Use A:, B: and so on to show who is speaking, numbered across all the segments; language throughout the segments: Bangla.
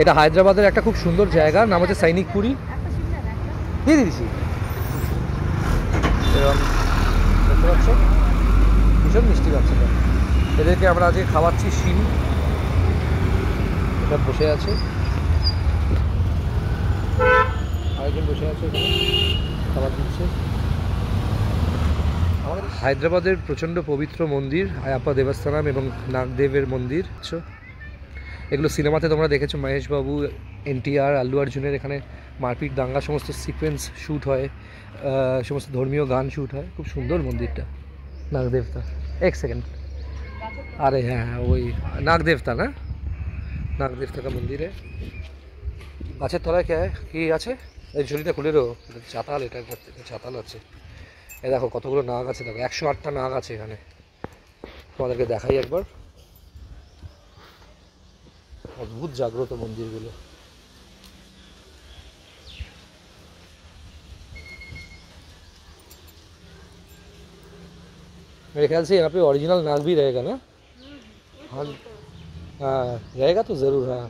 A: এটা হায়দ্রাবাদের একটা খুব সুন্দর জায়গা, নাম হচ্ছে সৈনিকপুরি। দিয়ে দিয়েছি এবং দেখতে পাচ্ছ ভীষণ মিষ্টি বাচ্চাটা। এদেরকে আমরা আজকে খাওয়াচ্ছি শিম। এটা বসে আছে, আরেকজন বসে আছে এখানে খাবার দিচ্ছে। আমাদের হায়দ্রাবাদের প্রচণ্ড পবিত্র মন্দির আয়াপ্পা দেবস্থানাম এবং নাগদেবের মন্দির। এগুলো সিনেমাতে তোমরা দেখেছো, মহেশবাবু, এনটিআর, আল্লু অর্জুনের এখানে মারপিট, দাঙ্গা সমস্ত সিকোয়েন্স শ্যুট হয়, সমস্ত ধর্মীয় গান শ্যুট হয়। খুব সুন্দর মন্দিরটা, নাগদেবতা। এক সেকেন্ড, আরে হ্যাঁ হ্যাঁ ওই নাগদেবতা না, নাগদেবতা কা মন্দির है। গাছের তলায় কি আছে? এই ঝুড়িটা খুলে দেবো, চাতাল, এটা চাতাল আছে। এ দেখো কতগুলো নাগ আছে, দেখো 108টা নাগ আছে এখানে। তোমাদেরকে দেখাই একবার, অদ্ভুত জাগ্রত মন্দিরগুলো। मेरे ख्याल से यहाँ पे ओरिजिनल नाग भी रहेगा ना? हाँ हाँ रहेगा तो ज़रूर। हाँ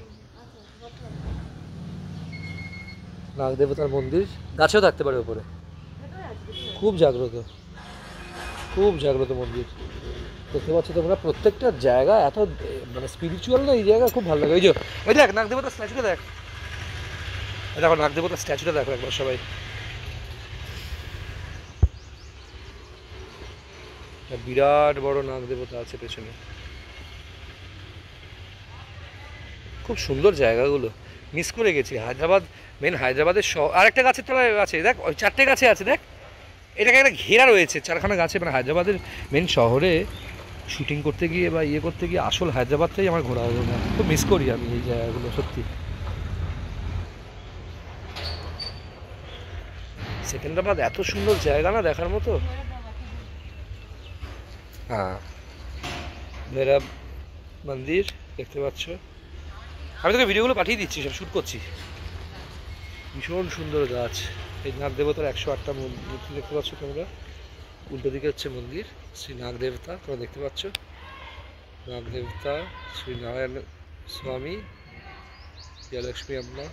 A: নাগ দেবতার মন্দির গাছেও থাকতে পারে উপরে। খুব জাগ্রত, খুব জাগ্রত মন্দির। দেখতে পাচ্ছ তোমরা প্রত্যেকটা জায়গা এত মানে স্পিরিচুয়াল না, এই জায়গা খুব ভালো লাগে। ওই দেখ নাগ দেবতার স্ট্যাচুটা দেখ, দেখো নাগ দেবতার স্ট্যাচুটা দেখো একবার সবাই। বিরাট বড় নাগ দেবতা আছে পেছনে। খুব সুন্দর জায়গাগুলো, মিস করে গেছি। হায়দ্রাবাদ মেন হায়দ্রাবাদের আরেকটা গাছের তলায় আছে, দেখ ওই 4টে গাছে আছে, দেখ এটাকে একটা ঘেরা রয়েছে 4খানা গাছে। মানে হায়দ্রাবাদের মেন শহরে শুটিং করতে গিয়ে বা ইয়ে করতে গিয়ে আসল হায়দ্রাবাদটাই আমার ঘোরা হলো না। খুব মিস করি আমি এই জায়গাগুলো সত্যি। সেকেন্দ্রাবাদ এত সুন্দর জায়গা না দেখার মতো। হ্যাঁ ভৈরব মন্দির দেখতে পাচ্ছ। আমি তোকে ভিডিওগুলো পাঠিয়ে দিচ্ছি, সব শ্যুট করছি। ভীষণ সুন্দর গাছ। এই নাগ দেবতার 108টা মূর্তি দেখতে পাচ্ছ তোমরা। উল্টো দিকে হচ্ছে মন্দির, শ্রী নাগ দেবতা তোমরা দেখতে পাচ্ছ। নাগ দেবতা, শ্রী নারায়ণ স্বামী, জয়লক্ষ্মী আম্মা।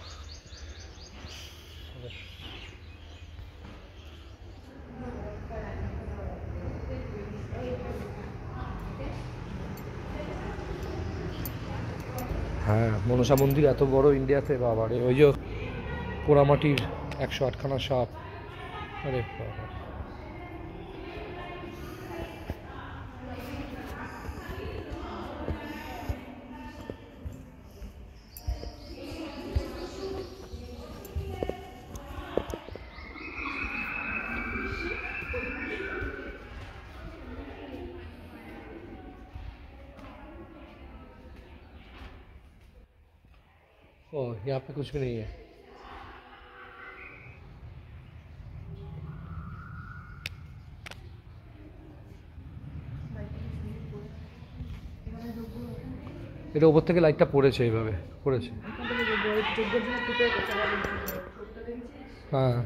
A: হ্যাঁ মনসা মন্দির এত বড় ইন্ডিয়াতে, বাবারে। ওই যে পোড়ামাটির 108খানা সাপ, আরে বাবা। ओह यहाँ पे कुछ भी नहीं है। এটা উপর থেকে লাইটটা পড়েছে, এইভাবে পড়েছে। হ্যাঁ